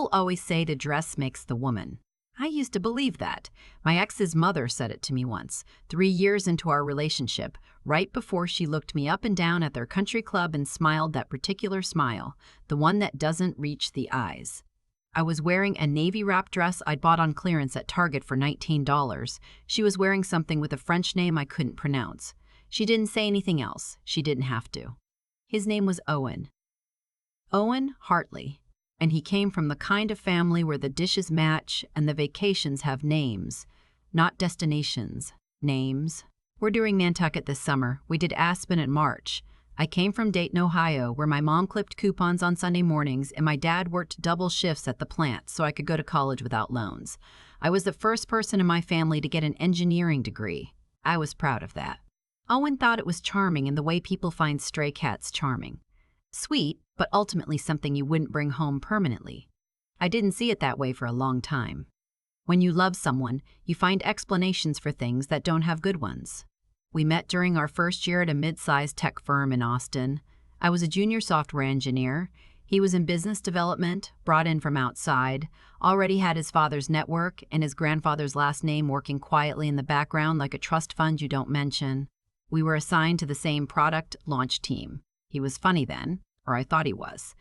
People always say the dress makes the woman. I used to believe that. My ex's mother said it to me once, 3 years into our relationship, right before she looked me up and down at their country club and smiled that particular smile, the one that doesn't reach the eyes. I was wearing a navy wrap dress I'd bought on clearance at Target for $19. She was wearing something with a French name I couldn't pronounce. She didn't say anything else. She didn't have to. His name was Owen. Owen Hartley. And he came from the kind of family where the dishes match and the vacations have names, not destinations, names. We're doing Nantucket this summer. We did Aspen in March. I came from Dayton, Ohio, where my mom clipped coupons on Sunday mornings and my dad worked double shifts at the plant so I could go to college without loans. I was the first person in my family to get an engineering degree. I was proud of that. Owen thought it was charming in the way people find stray cats charming. Sweet, but ultimately something you wouldn't bring home permanently. I didn't see it that way for a long time. When you love someone, you find explanations for things that don't have good ones. We met during our first year at a mid-sized tech firm in Austin. I was a junior software engineer. He was in business development, brought in from outside, already had his father's network and his grandfather's last name working quietly in the background like a trust fund you don't mention. We were assigned to the same product launch team. He was funny then, or I thought he was.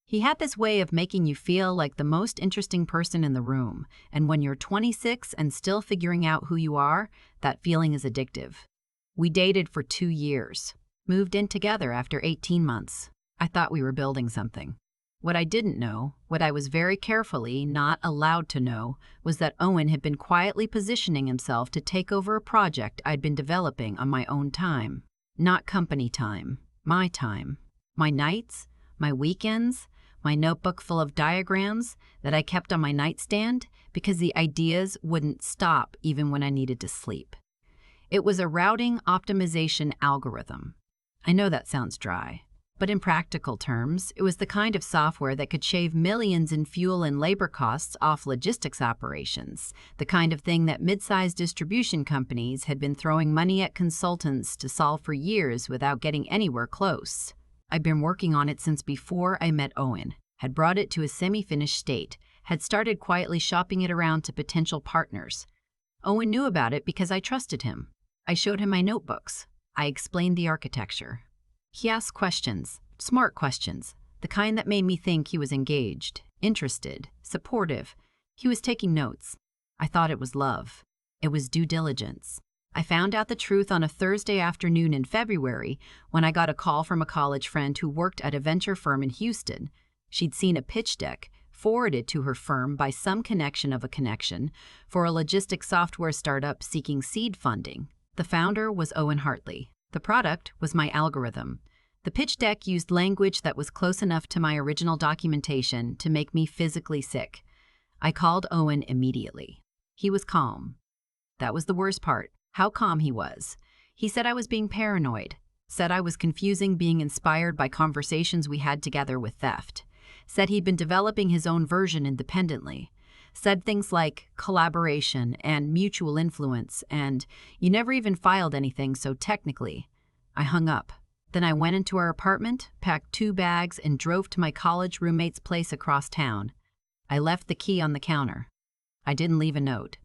He had this way of making you feel like the most interesting person in the room, and when you're 26 and still figuring out who you are, that feeling is addictive. We dated for 2 years, moved in together after 18 months. I thought we were building something. What I didn't know, what I was very carefully not allowed to know, was that Owen had been quietly positioning himself to take over a project I'd been developing on my own time. Not company time. My time, my nights, my weekends, my notebook full of diagrams that I kept on my nightstand because the ideas wouldn't stop even when I needed to sleep. It was a routing optimization algorithm. I know that sounds dry, but in practical terms, it was the kind of software that could shave millions in fuel and labor costs off logistics operations, the kind of thing that mid-sized distribution companies had been throwing money at consultants to solve for years without getting anywhere close. I'd been working on it since before I met Owen, had brought it to a semi-finished state, had started quietly shopping it around to potential partners. Owen knew about it because I trusted him. I showed him my notebooks. I explained the architecture. He asked questions, smart questions, the kind that made me think he was engaged, interested, supportive. He was taking notes. I thought it was love. It was due diligence. I found out the truth on a Thursday afternoon in February when I got a call from a college friend who worked at a venture firm in Houston. She'd seen a pitch deck forwarded to her firm by some connection of a connection for a logistics software startup seeking seed funding. The founder was Owen Hartley. The product was my algorithm. The pitch deck used language that was close enough to my original documentation to make me physically sick. I called Owen immediately. He was calm. That was the worst part, how calm he was. He said I was being paranoid, said I was confusing being inspired by conversations we had together with theft, said he'd been developing his own version independently, said things like collaboration and mutual influence and you never even filed anything, so technically. I hung up. Then I went into our apartment, packed 2 bags, and drove to my college roommate's place across town. I left the key on the counter. I didn't leave a note.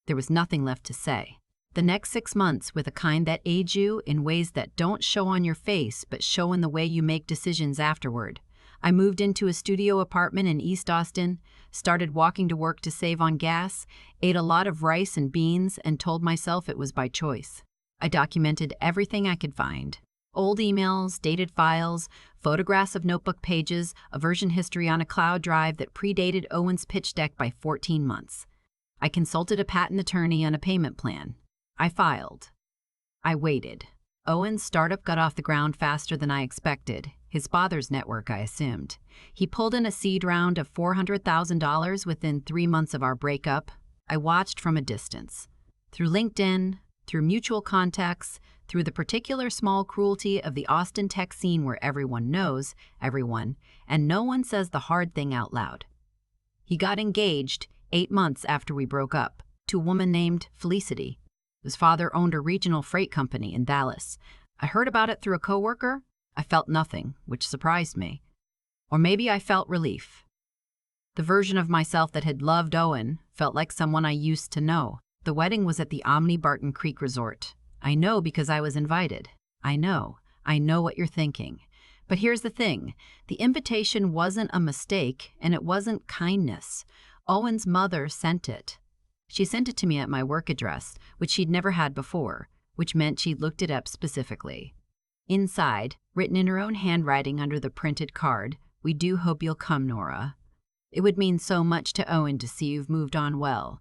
There was nothing left to say. The next 6 months with a kind that aids you in ways that don't show on your face but show in the way you make decisions afterward. I moved into a studio apartment in East Austin, started walking to work to save on gas, ate a lot of rice and beans, and told myself it was by choice. I documented everything I could find. Old emails, dated files, photographs of notebook pages, a version history on a cloud drive that predated Owen's pitch deck by 14 months. I consulted a patent attorney on a payment plan. I filed. I waited. Owen's startup got off the ground faster than I expected. His father's network, I assumed. He pulled in a seed round of $400,000 within 3 months of our breakup. I watched from a distance. Through LinkedIn, through mutual contacts, through the particular small cruelty of the Austin tech scene where everyone knows everyone, and no one says the hard thing out loud. He got engaged 8 months after we broke up to a woman named Felicity. His father owned a regional freight company in Dallas. I heard about it through a coworker. I felt nothing, which surprised me. Or maybe I felt relief. The version of myself that had loved Owen felt like someone I used to know. The wedding was at the Omni Barton Creek Resort. I know because I was invited. I know what you're thinking. But here's the thing. The invitation wasn't a mistake, and it wasn't kindness. Owen's mother sent it. She sent it to me at my work address, which she'd never had before, which meant she'd looked it up specifically. Inside, written in her own handwriting under the printed card, "We do hope you'll come, Nora. It would mean so much to Owen to see you've moved on well."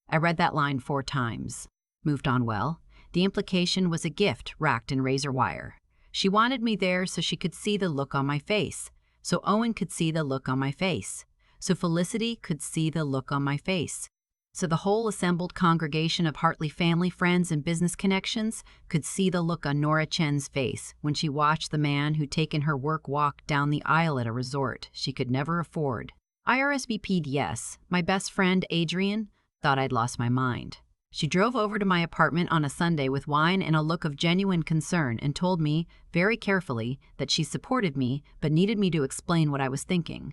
I read that line 4 times. Moved on well? The implication was a gift wrapped in razor wire. She wanted me there so she could see the look on my face, so Owen could see the look on my face, so Felicity could see the look on my face, so the whole assembled congregation of Hartley family, friends, and business connections could see the look on Nora Chen's face when she watched the man who'd taken her work walk down the aisle at a resort she could never afford. I RSVP'd yes. My best friend, Adrian, thought I'd lost my mind. She drove over to my apartment on a Sunday with wine and a look of genuine concern and told me, very carefully, that she supported me but needed me to explain what I was thinking.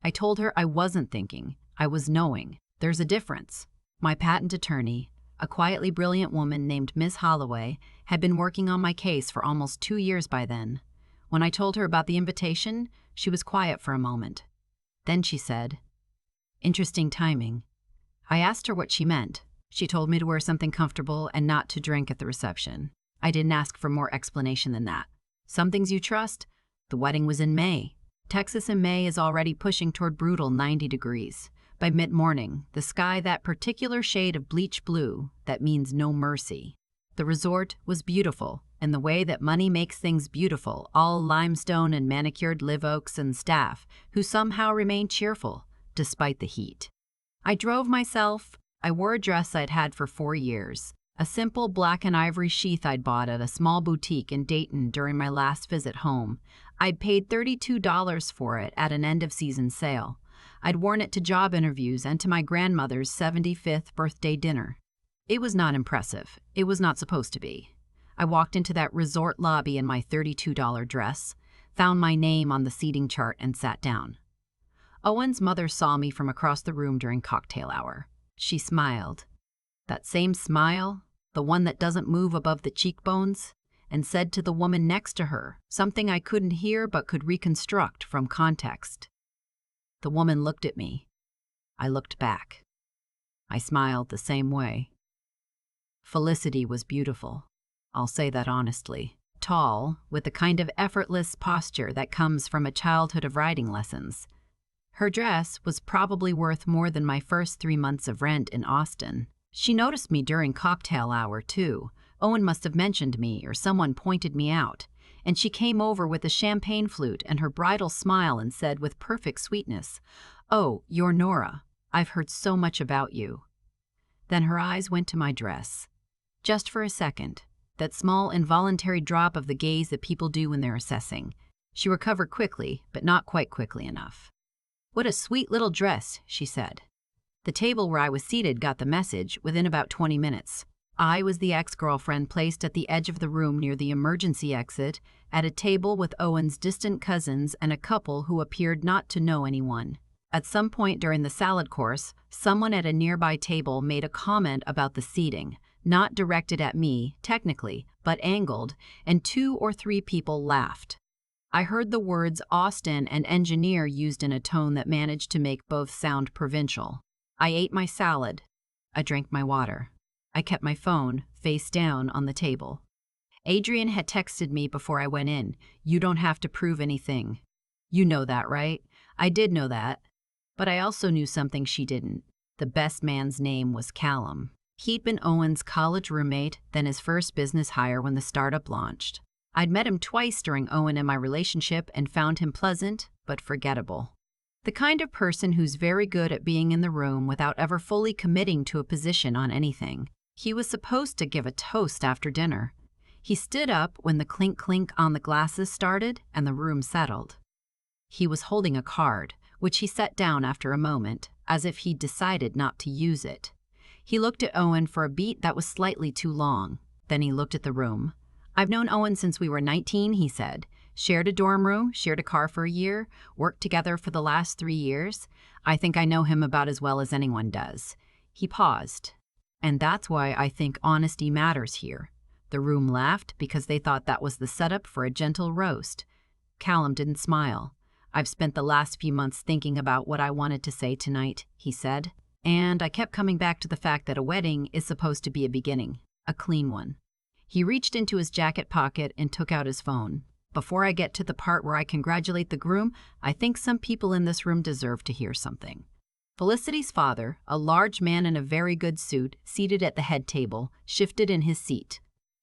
I told her I wasn't thinking, I was knowing. There's a difference. My patent attorney, a quietly brilliant woman named Miss Holloway, had been working on my case for almost 2 years by then. When I told her about the invitation, she was quiet for a moment. Then she said, "Interesting timing." I asked her what she meant. She told me to wear something comfortable and not to drink at the reception. I didn't ask for more explanation than that. Some things you trust. The wedding was in May. Texas in May is already pushing toward brutal 90 degrees. By mid-morning, the sky that particular shade of bleach blue that means no mercy. The resort was beautiful, in the way that money makes things beautiful, all limestone and manicured live oaks and staff, who somehow remain cheerful, despite the heat. I drove myself. I wore a dress I'd had for 4 years, a simple black and ivory sheath I'd bought at a small boutique in Dayton during my last visit home. I'd paid $32 for it at an end-of-season sale. I'd worn it to job interviews and to my grandmother's 75th birthday dinner. It was not impressive. It was not supposed to be. I walked into that resort lobby in my $32 dress, found my name on the seating chart, and sat down. Owen's mother saw me from across the room during cocktail hour. She smiled. That same smile, the one that doesn't move above the cheekbones, and said to the woman next to her something I couldn't hear but could reconstruct from context. The woman looked at me. I looked back. I smiled the same way. Felicity was beautiful. I'll say that honestly. Tall, with the kind of effortless posture that comes from a childhood of riding lessons. Her dress was probably worth more than my first 3 months of rent in Austin. She noticed me during cocktail hour, too. Owen must have mentioned me, or someone pointed me out. And she came over with a champagne flute and her bridal smile and said with perfect sweetness, "Oh, you're Nora. I've heard so much about you." Then her eyes went to my dress. Just for a second, that small involuntary drop of the gaze that people do when they're assessing. She recovered quickly, but not quite quickly enough. "What a sweet little dress," she said. The table where I was seated got the message within about 20 minutes. I was the ex-girlfriend placed at the edge of the room near the emergency exit at a table with Owen's distant cousins and a couple who appeared not to know anyone. At some point during the salad course, someone at a nearby table made a comment about the seating, not directed at me, technically, but angled, and 2 or 3 people laughed. I heard the words Austin and engineer used in a tone that managed to make both sound provincial. I ate my salad. I drank my water. I kept my phone face down on the table. Adrian had texted me before I went in, "You don't have to prove anything." You know that, right? I did know that. But I also knew something she didn't. The best man's name was Callum. He'd been Owen's college roommate, then his first business hire when the startup launched. I'd met him twice during Owen and my relationship and found him pleasant, but forgettable. The kind of person who's very good at being in the room without ever fully committing to a position on anything. He was supposed to give a toast after dinner. He stood up when the clink-clink on the glasses started and the room settled. He was holding a card, which he set down after a moment, as if he'd decided not to use it. He looked at Owen for a beat that was slightly too long. Then he looked at the room. "I've known Owen since we were 19, he said. Shared a dorm room, shared a car for a year, worked together for the last 3 years. I think I know him about as well as anyone does." He paused. "And that's why I think honesty matters here." The room laughed because they thought that was the setup for a gentle roast. Callum didn't smile. "I've spent the last few months thinking about what I wanted to say tonight," he said. "And I kept coming back to the fact that a wedding is supposed to be a beginning, a clean one." He reached into his jacket pocket and took out his phone. "Before I get to the part where I congratulate the groom, I think some people in this room deserve to hear something." Felicity's father, a large man in a very good suit, seated at the head table, shifted in his seat.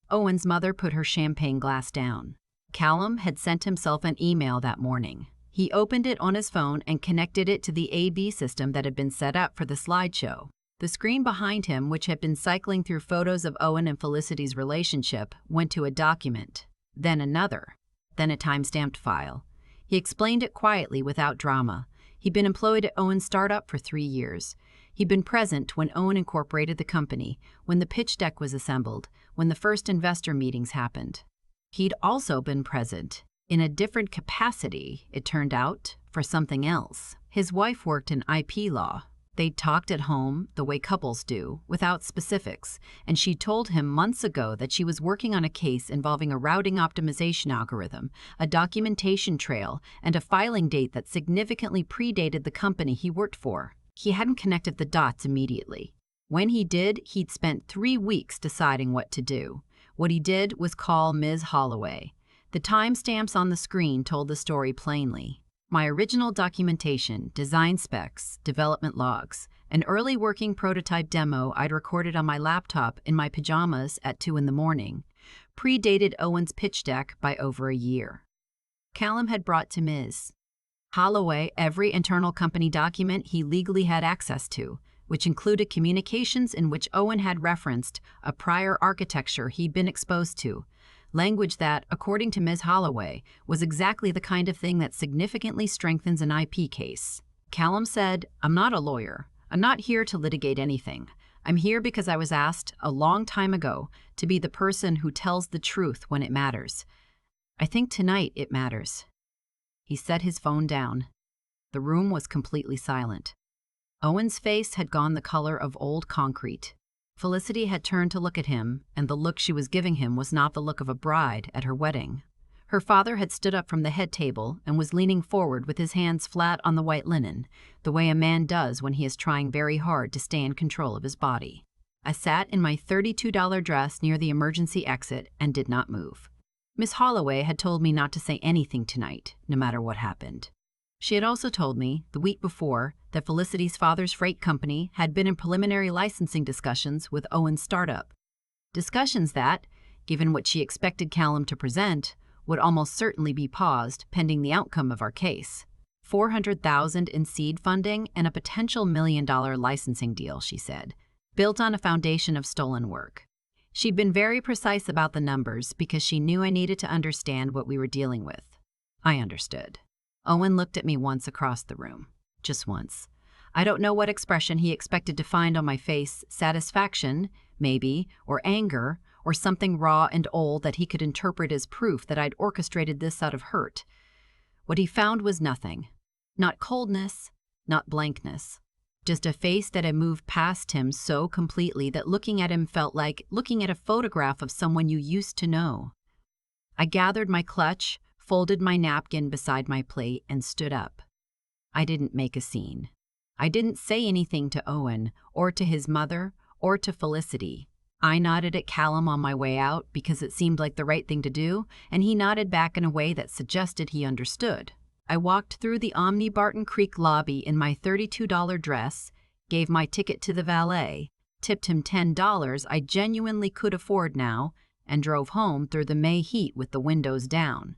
Owen's mother put her champagne glass down. Callum had sent himself an email that morning. He opened it on his phone and connected it to the AV system that had been set up for the slideshow. The screen behind him, which had been cycling through photos of Owen and Felicity's relationship, went to a document, then another, then a time-stamped file. He explained it quietly without drama. He'd been employed at Owen's startup for 3 years. He'd been present when Owen incorporated the company, when the pitch deck was assembled, when the first investor meetings happened. He'd also been present, in a different capacity, it turned out, for something else. His wife worked in IP law. They'd talked at home, the way couples do, without specifics, and she told him months ago that she was working on a case involving a routing optimization algorithm, a documentation trail, and a filing date that significantly predated the company he worked for. He hadn't connected the dots immediately. When he did, he'd spent 3 weeks deciding what to do. What he did was call Ms. Holloway. The timestamps on the screen told the story plainly. My original documentation, design specs, development logs, an early working prototype demo I'd recorded on my laptop in my pajamas at 2 in the morning, predated Owen's pitch deck by over a year. Callum had brought to Ms. Holloway every internal company document he legally had access to, which included communications in which Owen had referenced a prior architecture he'd been exposed to, language that, according to Ms. Holloway, was exactly the kind of thing that significantly strengthens an IP case. Callum said, "I'm not a lawyer. I'm not here to litigate anything. I'm here because I was asked, a long time ago, to be the person who tells the truth when it matters. I think tonight it matters." He set his phone down. The room was completely silent. Owen's face had gone the color of old concrete. Felicity had turned to look at him, and the look she was giving him was not the look of a bride at her wedding. Her father had stood up from the head table and was leaning forward with his hands flat on the white linen, the way a man does when he is trying very hard to stay in control of his body. I sat in my $32 dress near the emergency exit and did not move. Miss Holloway had told me not to say anything tonight, no matter what happened. She had also told me, the week before, that Felicity's father's freight company had been in preliminary licensing discussions with Owen's startup. Discussions that, given what she expected Callum to present, would almost certainly be paused pending the outcome of our case. $400,000 in seed funding and a potential $1 million licensing deal, she said, built on a foundation of stolen work. She'd been very precise about the numbers because she knew I needed to understand what we were dealing with. I understood. Owen looked at me once across the room. Just once. I don't know what expression he expected to find on my face, satisfaction, maybe, or anger, or something raw and old that he could interpret as proof that I'd orchestrated this out of hurt. What he found was nothing. Not coldness, not blankness. Just a face that had moved past him so completely that looking at him felt like looking at a photograph of someone you used to know. I gathered my clutch, folded my napkin beside my plate, and stood up. I didn't make a scene. I didn't say anything to Owen, or to his mother, or to Felicity. I nodded at Callum on my way out because it seemed like the right thing to do, and he nodded back in a way that suggested he understood. I walked through the Omni Barton Creek lobby in my $32 dress, gave my ticket to the valet, tipped him $10 I genuinely could afford now, and drove home through the May heat with the windows down.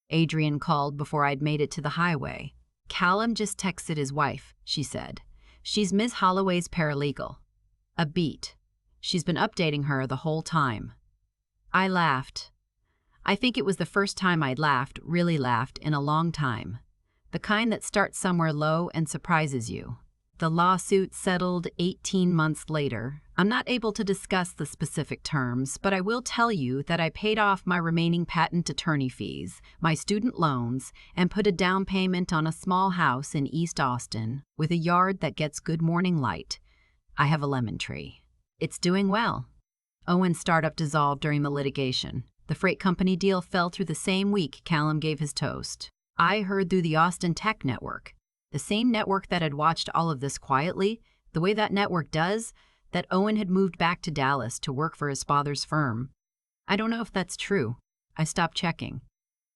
Adrian called before I'd made it to the highway. "Callum just texted his wife," she said. "She's Miss Holloway's paralegal." A beat. She's been updating her the whole time. I laughed. I think it was the first time I'd laughed, really laughed, in a long time. The kind that starts somewhere low and surprises you. The lawsuit settled 18 months later. I'm not able to discuss the specific terms, but I will tell you that I paid off my remaining patent attorney fees, my student loans, and put a down payment on a small house in East Austin with a yard that gets good morning light. I have a lemon tree. It's doing well. Owen's startup dissolved during the litigation. The freight company deal fell through the same week Callum gave his toast. I heard through the Austin Tech Network, the same network that had watched all of this quietly, the way that network does, that Owen had moved back to Dallas to work for his father's firm. I don't know if that's true. I stopped checking.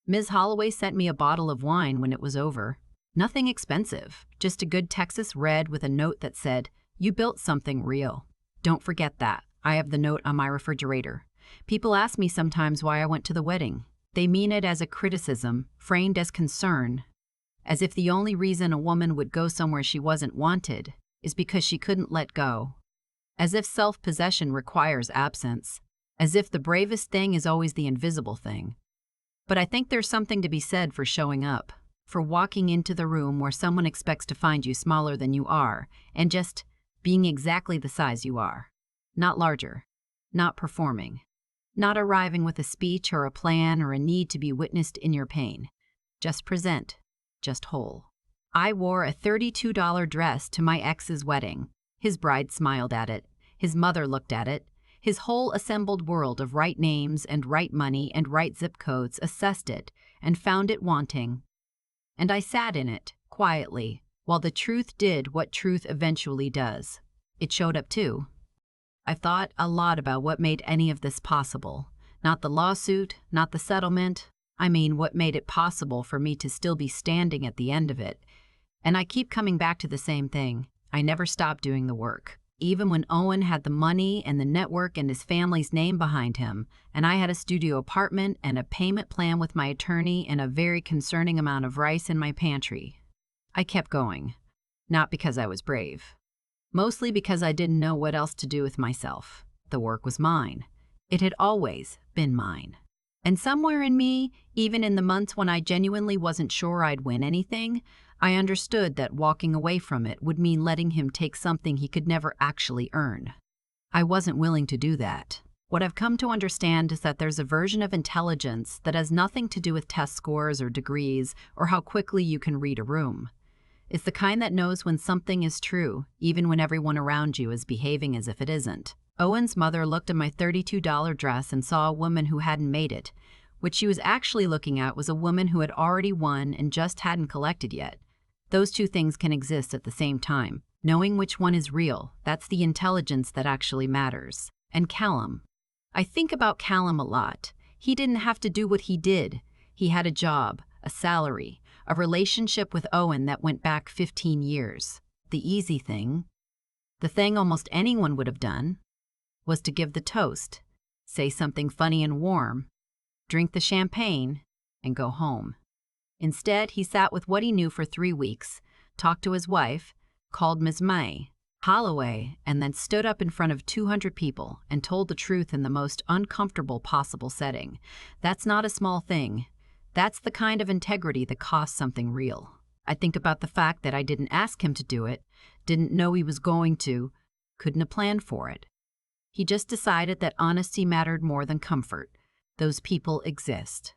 Ms. Holloway sent me a bottle of wine when it was over. Nothing expensive, just a good Texas red with a note that said, "You built something real." Don't forget that. I have the note on my refrigerator. People ask me sometimes why I went to the wedding. They mean it as a criticism, framed as concern, as if the only reason a woman would go somewhere she wasn't wanted is because she couldn't let go. As if self-possession requires absence, as if the bravest thing is always the invisible thing. But I think there's something to be said for showing up, for walking into the room where someone expects to find you smaller than you are, and just being exactly the size you are. Not larger, not performing, not arriving with a speech or a plan or a need to be witnessed in your pain. Just present, just whole. I wore a $32 dress to my ex's wedding. His bride smiled at it. His mother looked at it. His whole assembled world of right names and right money and right zip codes assessed it and found it wanting. And I sat in it, quietly, while the truth did what truth eventually does. It showed up too. I've thought a lot about what made any of this possible. Not the lawsuit, not the settlement. I mean, what made it possible for me to still be standing at the end of it. And I keep coming back to the same thing. I never stopped doing the work. Even when Owen had the money and the network and his family's name behind him, and I had a studio apartment and a payment plan with my attorney and a very concerning amount of rice in my pantry. I kept going. Not because I was brave. Mostly because I didn't know what else to do with myself. The work was mine. It had always been mine. And somewhere in me, even in the months when I genuinely wasn't sure I'd win anything, I understood that walking away from it would mean letting him take something he could never actually earn. I wasn't willing to do that. What I've come to understand is that there's a version of intelligence that has nothing to do with test scores or degrees or how quickly you can read a room. It's the kind that knows when something is true, even when everyone around you is behaving as if it isn't. Owen's mother looked at my $32 dress and saw a woman who hadn't made it. What she was actually looking at was a woman who had already won and just hadn't collected yet. Those two things can exist at the same time. Knowing which one is real, that's the intelligence that actually matters. And Callum. I think about Callum a lot. He didn't have to do what he did. He had a job, a salary, a relationship with Owen that went back 15 years. The easy thing, the thing almost anyone would have done, was to give the toast, say something funny and warm, drink the champagne, and go home. Instead, he sat with what he knew for 3 weeks, talked to his wife, called Ms. May Holloway, and then stood up in front of 200 people and told the truth in the most uncomfortable possible setting. That's not a small thing. That's the kind of integrity that costs something real. I think about the fact that I didn't ask him to do it, didn't know he was going to, couldn't have planned for it. He just decided that honesty mattered more than comfort. Those people exist.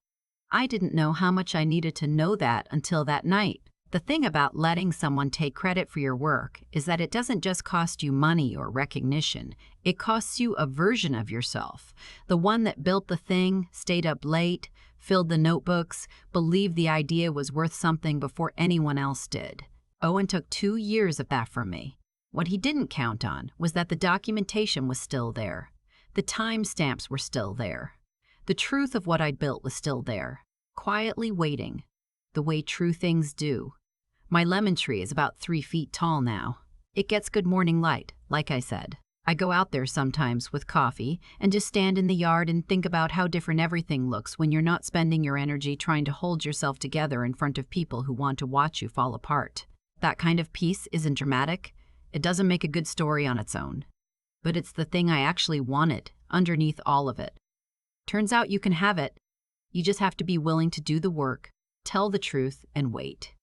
I didn't know how much I needed to know that until that night. The thing about letting someone take credit for your work is that it doesn't just cost you money or recognition. It costs you a version of yourself. The one that built the thing, stayed up late, filled the notebooks, believed the idea was worth something before anyone else did. Owen took 2 years of that from me. What he didn't count on was that the documentation was still there. The timestamps were still there. The truth of what I'd built was still there, quietly waiting, the way true things do. My lemon tree is about 3 feet tall now. It gets good morning light, like I said. I go out there sometimes with coffee and just stand in the yard and think about how different everything looks when you're not spending your energy trying to hold yourself together in front of people who want to watch you fall apart. That kind of peace isn't dramatic. It doesn't make a good story on its own. But it's the thing I actually wanted, underneath all of it. Turns out you can have it. You just have to be willing to do the work, tell the truth, and wait.